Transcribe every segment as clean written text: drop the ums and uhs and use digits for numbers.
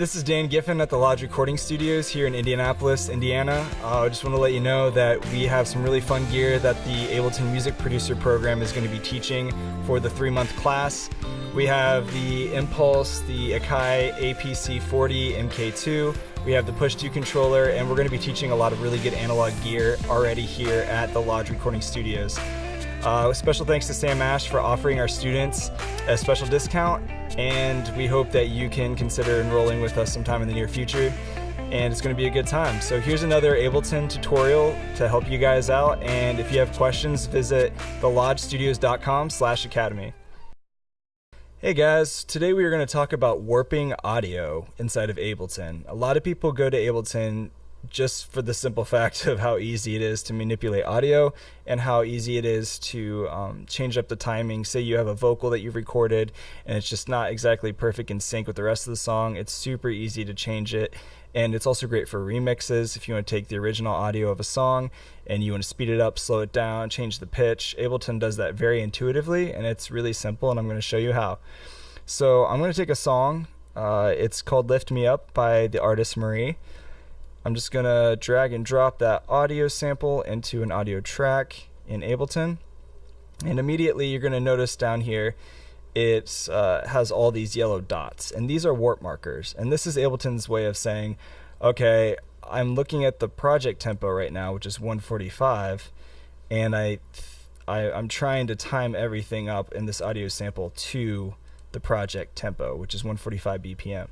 this is Dan Giffen at the Lodge Recording Studios here in Indianapolis, Indiana. I just want to let you know that we have some really fun gear that the Ableton Music Producer Program is going to be teaching for the 3-month class. We have the Impulse, the Akai APC40 MK2, we have the Push 2 controller, and we're going to be teaching a lot of really good analog gear already here at the Lodge Recording Studios. Special thanks to Sam Ash for offering our students a special discount, and we hope that you can consider enrolling with us sometime in the near future, and it's going to be a good time. So here's another Ableton tutorial to help you guys out, and if you have questions, visit thelodgestudios.com/academy. Hey guys, today we are going to talk about warping audio inside of Ableton. A lot of people go to Ableton just for the simple fact of how easy it is to manipulate audio and how easy it is to change up the timing. Say you have a vocal that you've recorded and it's just not exactly perfect in sync with the rest of the song. It's super easy to change it, and it's also great for remixes. If you want to take the original audio of a song and you want to speed it up, slow it down, change the pitch, Ableton does that very intuitively, and it's really simple, and I'm going to show you how. So I'm going to take a song. It's called Lift Me Up by the artist Marie. I'm just going to drag and drop that audio sample into an audio track in Ableton, and immediately you're going to notice down here it has all these yellow dots, and these are warp markers, and this is Ableton's way of saying, okay, I'm looking at the project tempo right now, which is 145, and I'm trying to time everything up in this audio sample to the project tempo, which is 145 BPM.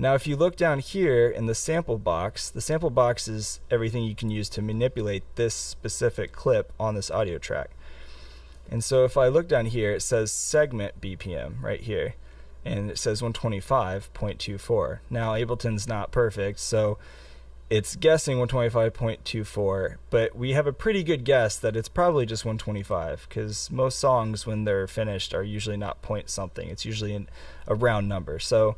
Now if you look down here in the sample box is everything you can use to manipulate this specific clip on this audio track. And so if I look down here, it says segment BPM right here, and it says 125.24. Now Ableton's not perfect, so it's guessing 125.24, but we have a pretty good guess that it's probably just 125, because most songs when they're finished are usually not point something. It's usually a round number. So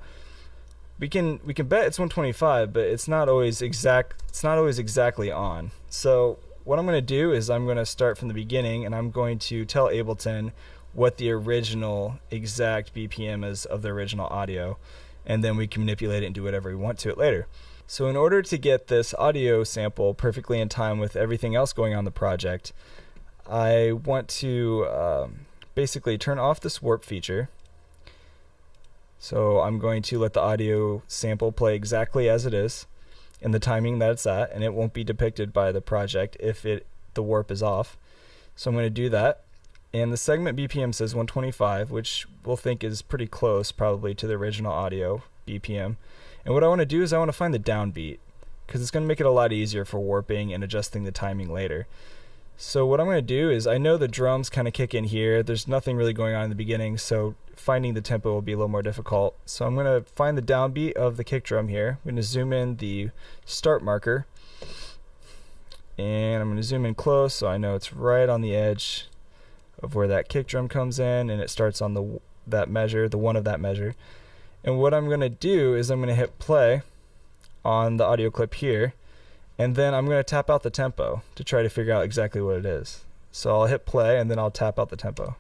we can bet it's 125, but it's not always exactly on. So what I'm going to do is I'm going to start from the beginning, and I'm going to tell Ableton what the original exact BPM is of the original audio, and then we can manipulate it and do whatever we want to it later. So in order to get this audio sample perfectly in time with everything else going on in the project, I want to basically turn off this warp feature. So I'm going to let the audio sample play exactly as it is in the timing that it's at, and it won't be depicted by the project if the warp is off. So I'm going to do that, and the segment BPM says 125, which we'll think is pretty close probably to the original audio BPM. And what I want to do is I want to find the downbeat, because it's going to make it a lot easier for warping and adjusting the timing later. So what I'm going to do is, I know the drums kind of kick in here. There's nothing really going on in the beginning, so finding the tempo will be a little more difficult. So I'm going to find the downbeat of the kick drum here. I'm going to zoom in the start marker, and I'm going to zoom in close so I know it's right on the edge of where that kick drum comes in, and it starts on that measure, the one of that measure. And what I'm going to do is I'm going to hit play on the audio clip here, and then I'm going to tap out the tempo to try to figure out exactly what it is. So I'll hit play, and then I'll tap out the tempo.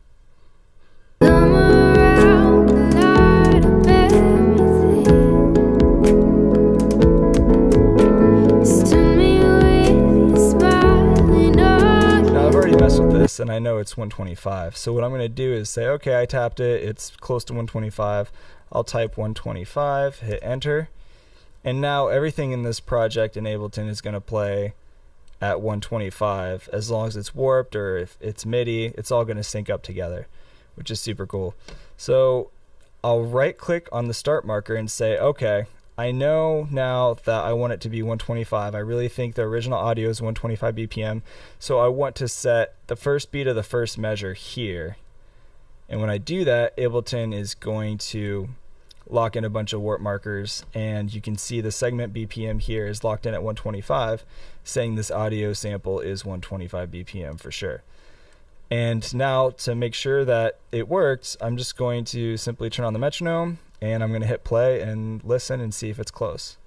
And I know it's 125, so what I'm going to do is say, okay, I tapped it, it's close to 125. I'll type 125, hit enter, and now everything in this project in Ableton is going to play at 125. As long as it's warped or if it's MIDI, it's all going to sync up together, which is super cool. So I'll right click on the start marker and say, okay, I know now that I want it to be 125. I really think the original audio is 125 BPM, so I want to set the first beat of the first measure here. And when I do that, Ableton is going to lock in a bunch of warp markers, and you can see the segment BPM here is locked in at 125, saying this audio sample is 125 BPM for sure. And now to make sure that it works, I'm just going to simply turn on the metronome, and I'm going to hit play and listen and see if it's close.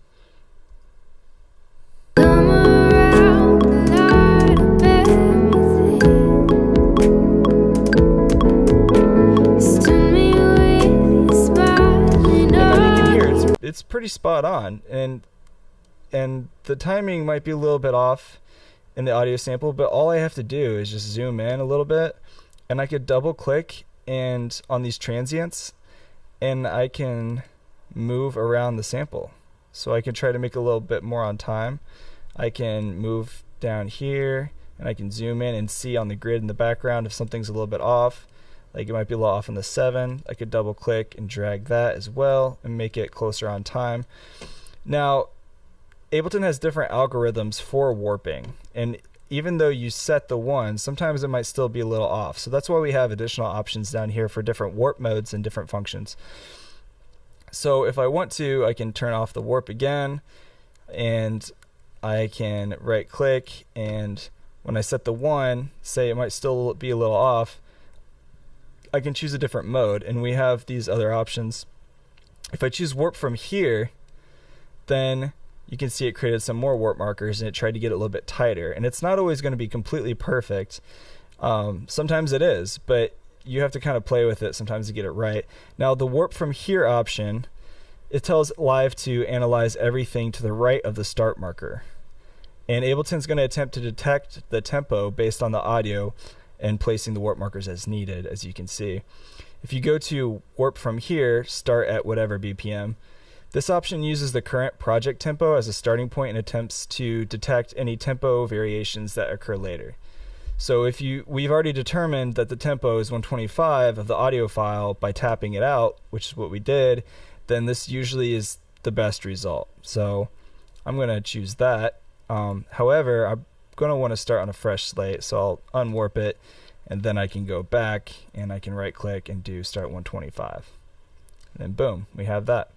it's pretty spot on, and the timing might be a little bit off in the audio sample, but all I have to do is just zoom in a little bit, and I could double click and on these transients, and I can move around the sample. So I can try to make a little bit more on time. I can move down here, and I can zoom in and see on the grid in the background if something's a little bit off. Like it might be a little off on the 7. I could double click and drag that as well and make it closer on time. Now, Ableton has different algorithms for warping, and even though you set the one, sometimes it might still be a little off. So that's why we have additional options down here for different warp modes and different functions. So if I want to, I can turn off the warp again, and I can right click, and when I set the 1, say it might still be a little off, I can choose a different mode, and we have these other options. If I choose warp from here, then you can see it created some more warp markers, and it tried to get it a little bit tighter. And it's not always going to be completely perfect. Sometimes it is, but you have to kind of play with it sometimes to get it right. Now the warp from here option, it tells Live to analyze everything to the right of the start marker. And Ableton's going to attempt to detect the tempo based on the audio and placing the warp markers as needed, as you can see. If you go to warp from here, start at whatever BPM, this option uses the current project tempo as a starting point and attempts to detect any tempo variations that occur later. So if we've already determined that the tempo is 125 of the audio file by tapping it out, which is what we did, then this usually is the best result. So I'm going to choose that. However, I'm going to want to start on a fresh slate, so I'll unwarp it, and then I can go back and I can right click and do start 125. And then boom, we have that.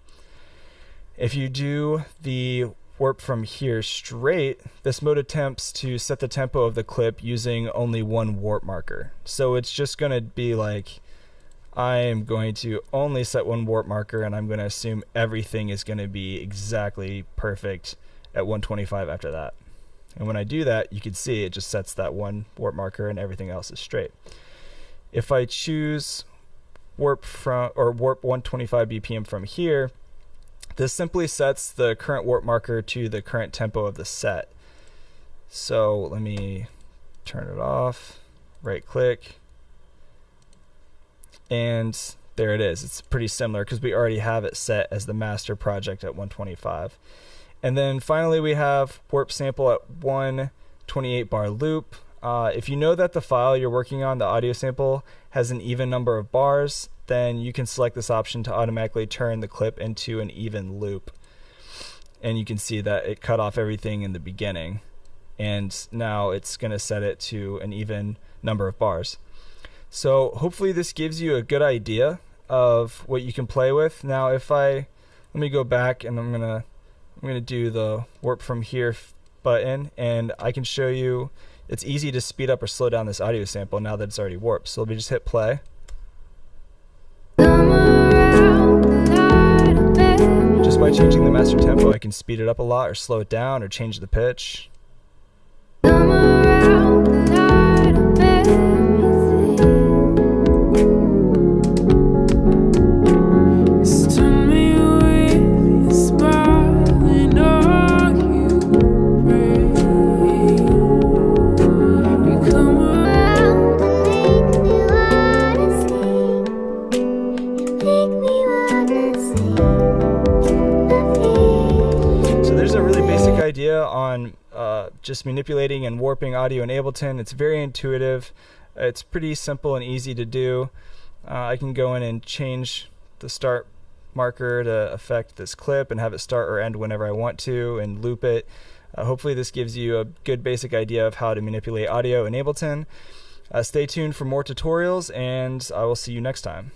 If you do the warp from here straight, this mode attempts to set the tempo of the clip using only one warp marker. So it's just going to be like, I am going to only set one warp marker, and I'm going to assume everything is going to be exactly perfect at 125 after that. And when I do that, you can see it just sets that one warp marker and everything else is straight. If I choose warp 125 BPM from here, this simply sets the current warp marker to the current tempo of the set. So let me turn it off, right click, and there it is. It's pretty similar because we already have it set as the master project at 125. And then finally we have warp sample at 128 bar loop. If you know that the file you're working on, the audio sample, has an even number of bars, then you can select this option to automatically turn the clip into an even loop. And you can see that it cut off everything in the beginning, and now it's going to set it to an even number of bars. So hopefully this gives you a good idea of what you can play with. Now let me go back, and I'm gonna do the warp from here button, and I can show you it's easy to speed up or slow down this audio sample now that it's already warped. So let me just hit play. Just by changing the master tempo, I can speed it up a lot or slow it down or change the pitch. Idea on just manipulating and warping audio in Ableton. It's very intuitive. It's pretty simple and easy to do. I can go in and change the start marker to affect this clip and have it start or end whenever I want to and loop it. Hopefully this gives you a good basic idea of how to manipulate audio in Ableton. Stay tuned for more tutorials, and I will see you next time.